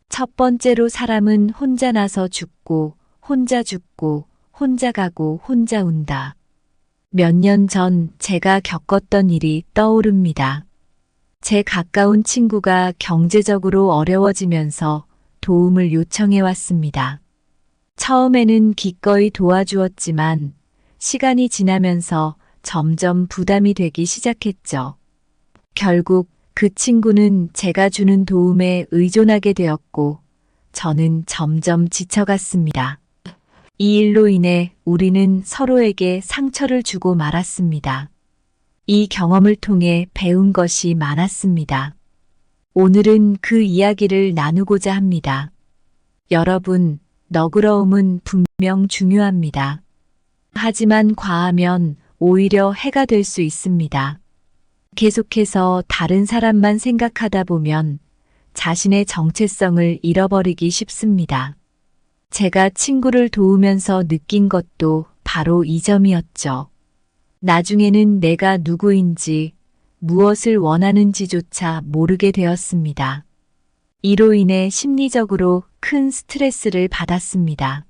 첫 번째로, 사람은 혼자 나서 죽고, 혼자 가고, 혼자 운다. 몇 년 전 제가 겪었던 일이 떠오릅니다. 제 가까운 친구가 경제적으로 어려워지면서 도움을 요청해 왔습니다. 처음에는 기꺼이 도와주었지만 시간이 지나면서 점점 부담이 되기 시작했죠. 결국 그 친구는 제가 주는 도움에 의존하게 되었고 저는 점점 지쳐갔습니다. 이 일로 인해 우리는 서로에게 상처를 주고 말았습니다. 이 경험을 통해 배운 것이 많았습니다. 오늘은 그 이야기를 나누고자 합니다. 여러분, 너그러움은 분명 중요합니다. 하지만 과하면 오히려 해가 될 수 있습니다. 계속해서 다른 사람만 생각하다 보면 자신의 정체성을 잃어버리기 쉽습니다. 제가 친구를 도우면서 느낀 것도 바로 이 점이었죠. 나중에는 내가 누구인지, 무엇을 원하는지조차 모르게 되었습니다. 이로 인해 심리적으로 큰 스트레스를 받았습니다.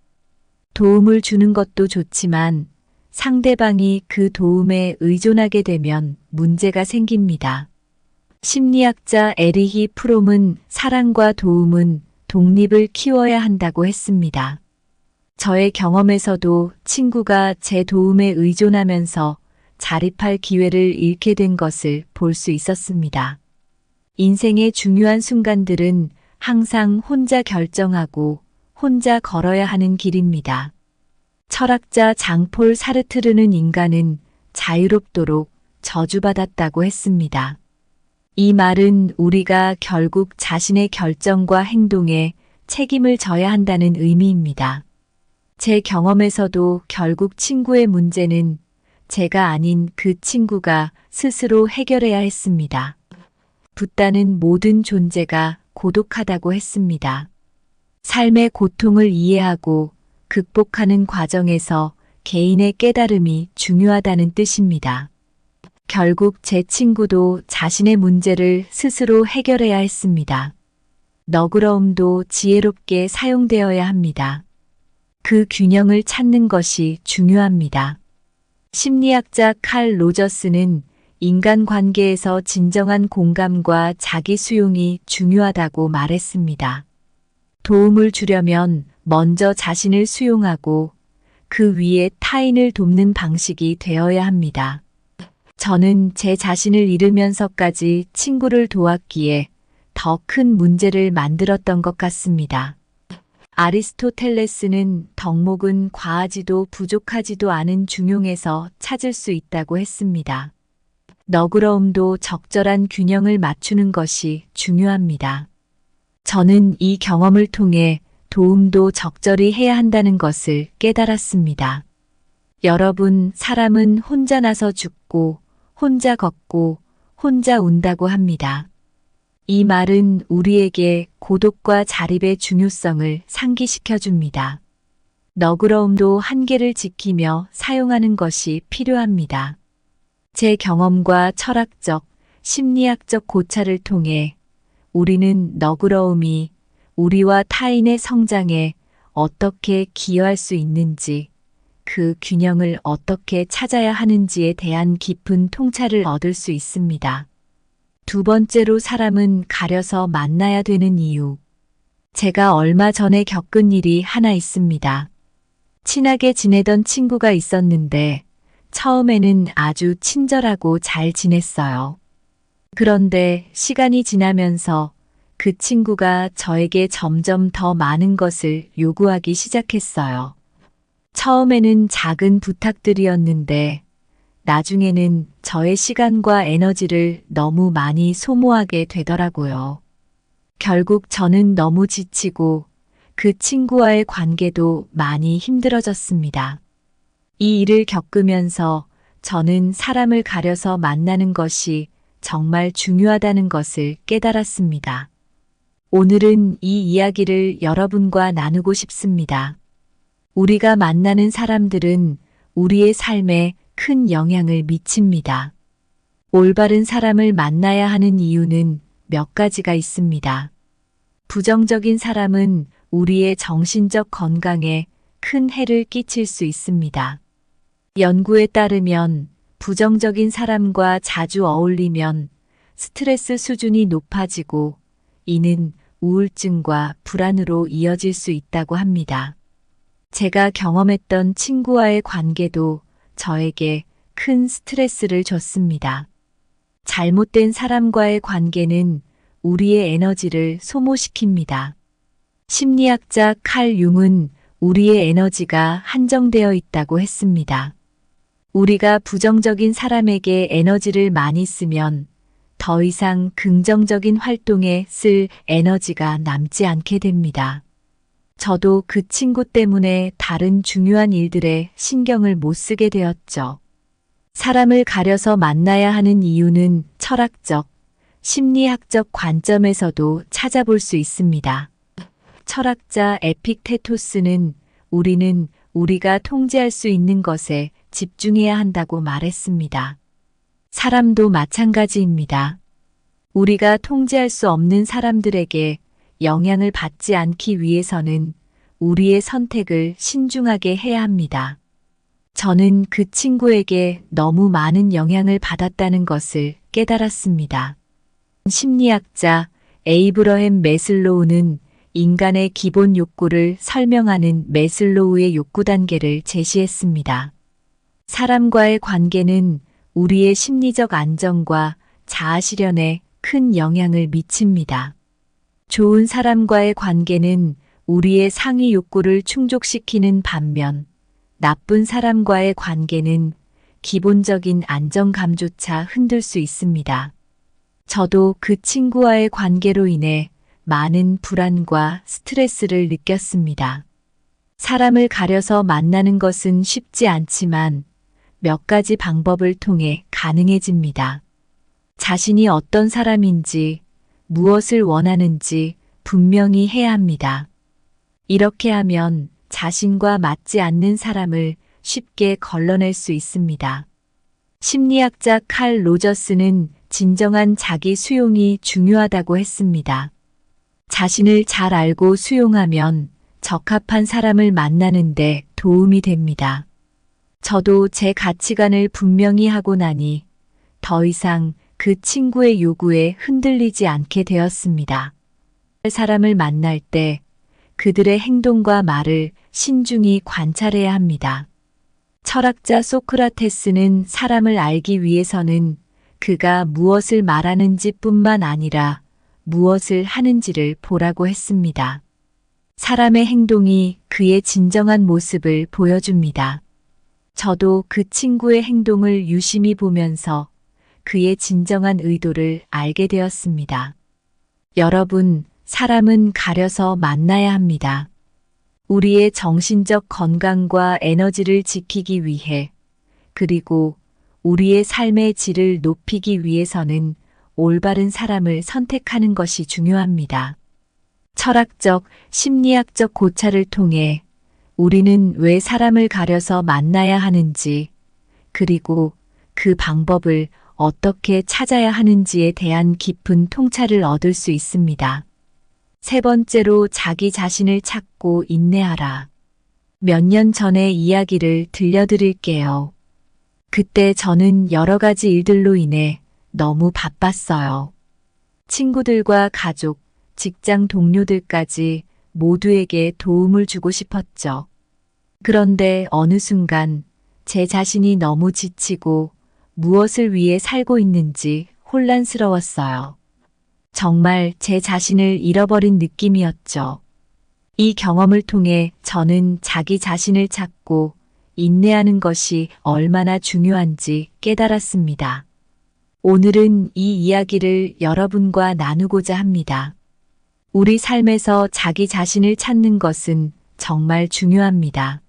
도움을 주는 것도 좋지만 상대방이 그 도움에 의존하게 되면 문제가 생깁니다. 심리학자 에리히 프롬은 사랑과 도움은 독립을 키워야 한다고 했습니다. 저의 경험에서도 친구가 제 도움에 의존하면서 자립할 기회를 잃게 된 것을 볼 수 있었습니다. 인생의 중요한 순간들은 항상 혼자 결정하고 혼자 걸어야 하는 길입니다. 철학자 장폴 사르트르는 인간은 자유롭도록 저주받았다고 했습니다. 이 말은 우리가 결국 자신의 결정과 행동에 책임을 져야 한다는 의미입니다. 제 경험에서도 결국 친구의 문제는 제가 아닌 그 친구가 스스로 해결해야 했습니다. 붓다는 모든 존재가 고독하다고 했습니다. 삶의 고통을 이해하고 극복하는 과정에서 개인의 깨달음이 중요하다는 뜻입니다. 결국 제 친구도 자신의 문제를 스스로 해결해야 했습니다. 너그러움도 지혜롭게 사용되어야 합니다. 그 균형을 찾는 것이 중요합니다. 심리학자 칼 로저스는 인간관계에서 진정한 공감과 자기 수용이 중요하다고 말했습니다. 도움을 주려면 먼저 자신을 수용하고 그 위에 타인을 돕는 방식이 되어야 합니다. 저는 제 자신을 잃으면서까지 친구를 도왔기에 더 큰 문제를 만들었던 것 같습니다. 아리스토텔레스는 덕목은 과하지도 부족하지도 않은 중용에서 찾을 수 있다고 했습니다. 너그러움도 적절한 균형을 맞추는 것이 중요합니다. 저는 이 경험을 통해 도움도 적절히 해야 한다는 것을 깨달았습니다. 여러분, 사람은 혼자 나서 죽고, 혼자 걷고, 혼자 운다고 합니다. 이 말은 우리에게 고독과 자립의 중요성을 상기시켜 줍니다. 너그러움도 한계를 지키며 사용하는 것이 필요합니다. 제 경험과 철학적, 심리학적 고찰을 통해 우리는 너그러움이 우리와 타인의 성장에 어떻게 기여할 수 있는지, 그 균형을 어떻게 찾아야 하는지에 대한 깊은 통찰을 얻을 수 있습니다. 두 번째로 사람은 가려서 만나야 되는 이유. 제가 얼마 전에 겪은 일이 하나 있습니다. 친하게 지내던 친구가 있었는데 처음에는 아주 친절하고 잘 지냈어요. 그런데 시간이 지나면서 그 친구가 저에게 점점 더 많은 것을 요구하기 시작했어요. 처음에는 작은 부탁들이었는데 나중에는 저의 시간과 에너지를 너무 많이 소모하게 되더라고요. 결국 저는 너무 지치고 그 친구와의 관계도 많이 힘들어졌습니다. 이 일을 겪으면서 저는 사람을 가려서 만나는 것이 정말 중요하다는 것을 깨달았습니다. 오늘은 이 이야기를 여러분과 나누고 싶습니다. 우리가 만나는 사람들은 우리의 삶에 큰 영향을 미칩니다. 올바른 사람을 만나야 하는 이유는 몇 가지가 있습니다. 부정적인 사람은 우리의 정신적 건강에 큰 해를 끼칠 수 있습니다. 연구에 따르면 부정적인 사람과 자주 어울리면 스트레스 수준이 높아지고 이는 우울증과 불안으로 이어질 수 있다고 합니다. 제가 경험했던 친구와의 관계도 저에게 큰 스트레스를 줬습니다. 잘못된 사람과의 관계는 우리의 에너지를 소모시킵니다. 심리학자 칼 융은 우리의 에너지가 한정되어 있다고 했습니다. 우리가 부정적인 사람에게 에너지를 많이 쓰면 더 이상 긍정적인 활동에 쓸 에너지가 남지 않게 됩니다. 저도 그 친구 때문에 다른 중요한 일들에 신경을 못 쓰게 되었죠. 사람을 가려서 만나야 하는 이유는 철학적, 심리학적 관점에서도 찾아볼 수 있습니다. 철학자 에픽테토스는 우리는 우리가 통제할 수 있는 것에 집중해야 한다고 말했습니다. 사람도 마찬가지입니다. 우리가 통제할 수 없는 사람들에게 영향을 받지 않기 위해서는 우리의 선택을 신중하게 해야 합니다. 저는 그 친구에게 너무 많은 영향을 받았다는 것을 깨달았습니다. 심리학자 에이브러햄 매슬로우는 인간의 기본 욕구를 설명하는 매슬로우의 욕구 단계를 제시했습니다. 사람과의 관계는 우리의 심리적 안정과 자아 실현에 큰 영향을 미칩니다. 좋은 사람과의 관계는 우리의 상위 욕구를 충족시키는 반면 나쁜 사람과의 관계는 기본적인 안정감조차 흔들 수 있습니다. 저도 그 친구와의 관계로 인해 많은 불안과 스트레스를 느꼈습니다. 사람을 가려서 만나는 것은 쉽지 않지만 몇 가지 방법을 통해 가능해집니다. 자신이 어떤 사람인지, 무엇을 원하는지 분명히 해야 합니다. 이렇게 하면 자신과 맞지 않는 사람을 쉽게 걸러낼 수 있습니다. 심리학자 칼 로저스는 진정한 자기 수용이 중요하다고 했습니다. 자신을 잘 알고 수용하면 적합한 사람을 만나는 데 도움이 됩니다. 저도 제 가치관을 분명히 하고 나니 더 이상 그 친구의 요구에 흔들리지 않게 되었습니다. 사람을 만날 때 그들의 행동과 말을 신중히 관찰해야 합니다. 철학자 소크라테스는 사람을 알기 위해서는 그가 무엇을 말하는지 뿐만 아니라 무엇을 하는지를 보라고 했습니다. 사람의 행동이 그의 진정한 모습을 보여줍니다. 저도 그 친구의 행동을 유심히 보면서 그의 진정한 의도를 알게 되었습니다. 여러분, 사람은 가려서 만나야 합니다. 우리의 정신적 건강과 에너지를 지키기 위해, 그리고 우리의 삶의 질을 높이기 위해서는 올바른 사람을 선택하는 것이 중요합니다. 철학적, 심리학적 고찰을 통해 우리는 왜 사람을 가려서 만나야 하는지, 그리고 그 방법을 어떻게 찾아야 하는지에 대한 깊은 통찰을 얻을 수 있습니다. 세 번째로 자기 자신을 찾고 인내하라. 몇 년 전의 이야기를 들려드릴게요. 그때 저는 여러 가지 일들로 인해 너무 바빴어요. 친구들과 가족, 직장 동료들까지 모두에게 도움을 주고 싶었죠. 그런데 어느 순간 제 자신이 너무 지치고 무엇을 위해 살고 있는지 혼란스러웠어요. 정말 제 자신을 잃어버린 느낌이었죠. 이 경험을 통해 저는 자기 자신을 찾고 인내하는 것이 얼마나 중요한지 깨달았습니다. 오늘은 이 이야기를 여러분과 나누고자 합니다. 우리 삶에서 자기 자신을 찾는 것은 정말 중요합니다.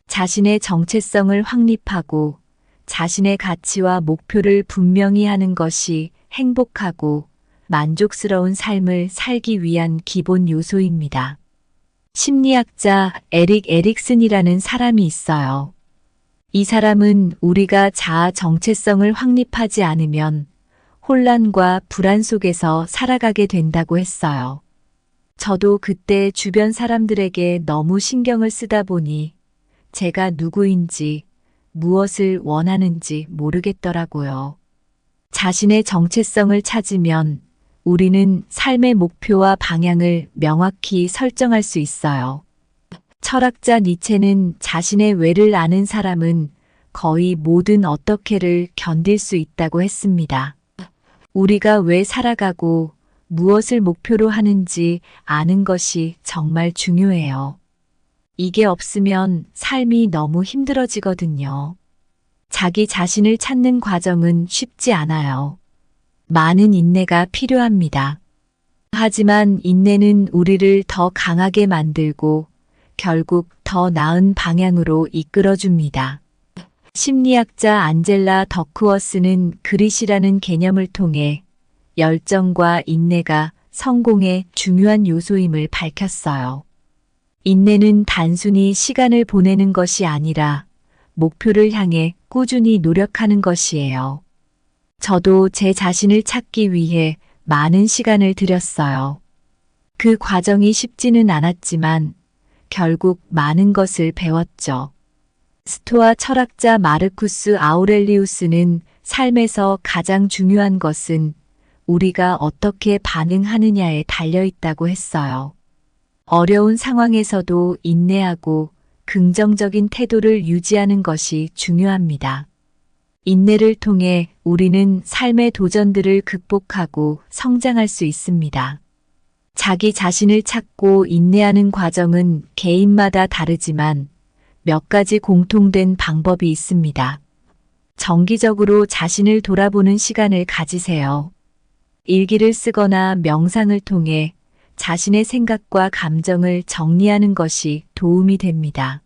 자신의 정체성을 확립하고 자신의 가치와 목표를 분명히 하는 것이 행복하고 만족스러운 삶을 살기 위한 기본 요소입니다. 심리학자 에릭 에릭슨이라는 사람이 있어요. 이 사람은 우리가 자아 정체성을 확립하지 않으면 혼란과 불안 속에서 살아가게 된다고 했어요. 저도 그때 주변 사람들에게 너무 신경을 쓰다 보니 제가 누구인지 무엇을 원하는지 모르겠더라고요. 자신의 정체성을 찾으면 우리는 삶의 목표와 방향을 명확히 설정할 수 있어요. 철학자 니체는 자신의 왜를 아는 사람은 거의 모든 어떻게를 견딜 수 있다고 했습니다. 우리가 왜 살아가고 무엇을 목표로 하는지 아는 것이 정말 중요해요. 이게 없으면 삶이 너무 힘들어지거든요. 자기 자신을 찾는 과정은 쉽지 않아요. 많은 인내가 필요합니다. 하지만 인내는 우리를 더 강하게 만들고 결국 더 나은 방향으로 이끌어줍니다. 심리학자 안젤라 더크워스는 그릿이라는 개념을 통해 열정과 인내가 성공의 중요한 요소임을 밝혔어요. 인내는 단순히 시간을 보내는 것이 아니라 목표를 향해 꾸준히 노력하는 것이에요. 저도 제 자신을 찾기 위해 많은 시간을 들였어요. 그 과정이 쉽지는 않았지만 결국 많은 것을 배웠죠. 스토아 철학자 마르쿠스 아우렐리우스는 삶에서 가장 중요한 것은 우리가 어떻게 반응하느냐에 달려 있다고 했어요. 어려운 상황에서도 인내하고 긍정적인 태도를 유지하는 것이 중요합니다. 인내를 통해 우리는 삶의 도전들을 극복하고 성장할 수 있습니다. 자기 자신을 찾고 인내하는 과정은 개인마다 다르지만 몇 가지 공통된 방법이 있습니다. 정기적으로 자신을 돌아보는 시간을 가지세요. 일기를 쓰거나 명상을 통해 자신의 생각과 감정을 정리하는 것이 도움이 됩니다.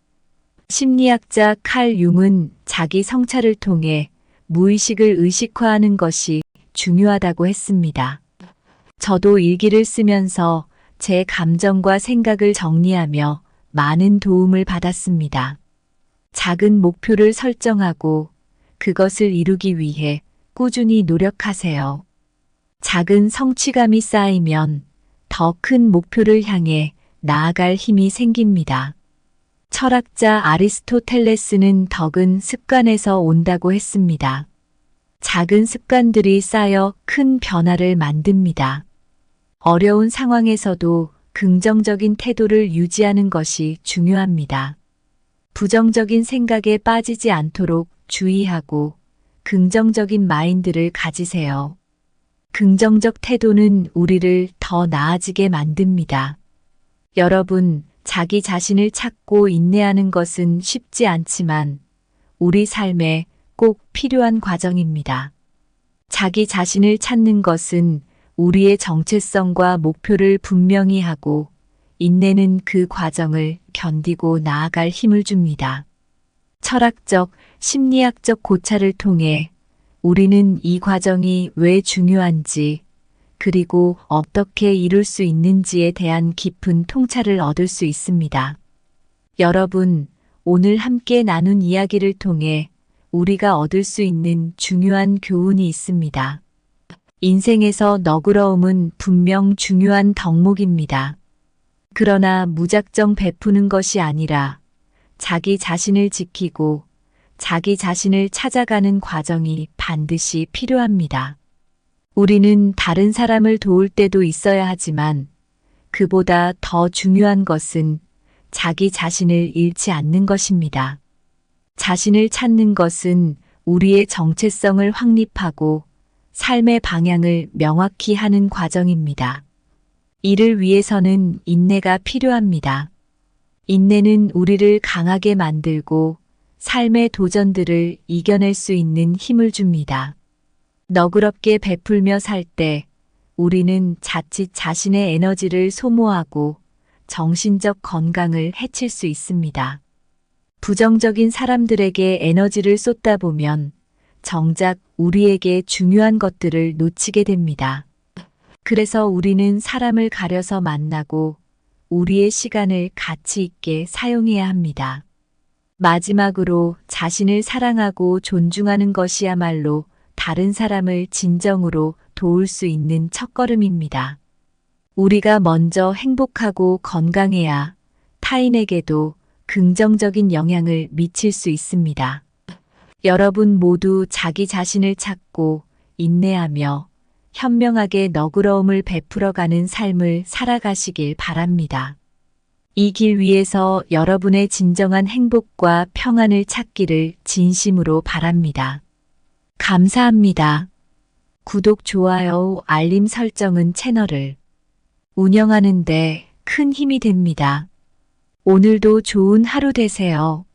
심리학자 칼 융은 자기 성찰을 통해 무의식을 의식화하는 것이 중요하다고 했습니다. 저도 일기를 쓰면서 제 감정과 생각을 정리하며 많은 도움을 받았습니다. 작은 목표를 설정하고 그것을 이루기 위해 꾸준히 노력하세요. 작은 성취감이 쌓이면 더 큰 목표를 향해 나아갈 힘이 생깁니다. 철학자 아리스토텔레스는 덕은 습관에서 온다고 했습니다. 작은 습관들이 쌓여 큰 변화를 만듭니다. 어려운 상황에서도 긍정적인 태도를 유지하는 것이 중요합니다. 부정적인 생각에 빠지지 않도록 주의하고 긍정적인 마인드를 가지세요. 긍정적 태도는 우리를 더 나아지게 만듭니다. 여러분, 자기 자신을 찾고 인내하는 것은 쉽지 않지만 우리 삶에 꼭 필요한 과정입니다. 자기 자신을 찾는 것은 우리의 정체성과 목표를 분명히 하고 인내는 그 과정을 견디고 나아갈 힘을 줍니다. 철학적, 심리학적 고찰을 통해 우리는 이 과정이 왜 중요한지 그리고 어떻게 이룰 수 있는지에 대한 깊은 통찰을 얻을 수 있습니다. 여러분, 오늘 함께 나눈 이야기를 통해 우리가 얻을 수 있는 중요한 교훈이 있습니다. 인생에서 너그러움은 분명 중요한 덕목입니다. 그러나 무작정 베푸는 것이 아니라 자기 자신을 지키고 자기 자신을 찾아가는 과정이 반드시 필요합니다. 우리는 다른 사람을 도울 때도 있어야 하지만 그보다 더 중요한 것은 자기 자신을 잃지 않는 것입니다. 자신을 찾는 것은 우리의 정체성을 확립하고 삶의 방향을 명확히 하는 과정입니다. 이를 위해서는 인내가 필요합니다. 인내는 우리를 강하게 만들고 삶의 도전들을 이겨낼 수 있는 힘을 줍니다. 너그럽게 베풀며 살 때 우리는 자칫 자신의 에너지를 소모하고 정신적 건강을 해칠 수 있습니다. 부정적인 사람들에게 에너지를 쏟다 보면 정작 우리에게 중요한 것들을 놓치게 됩니다. 그래서 우리는 사람을 가려서 만나고 우리의 시간을 가치 있게 사용해야 합니다. 마지막으로 자신을 사랑하고 존중하는 것이야말로 다른 사람을 진정으로 도울 수 있는 첫걸음입니다. 우리가 먼저 행복하고 건강해야 타인에게도 긍정적인 영향을 미칠 수 있습니다. 여러분 모두 자기 자신을 찾고 인내하며 현명하게 너그러움을 베풀어가는 삶을 살아가시길 바랍니다. 이 길 위에서 여러분의 진정한 행복과 평안을 찾기를 진심으로 바랍니다. 감사합니다. 구독, 좋아요, 알림 설정은 채널을 운영하는 데 큰 힘이 됩니다. 오늘도 좋은 하루 되세요.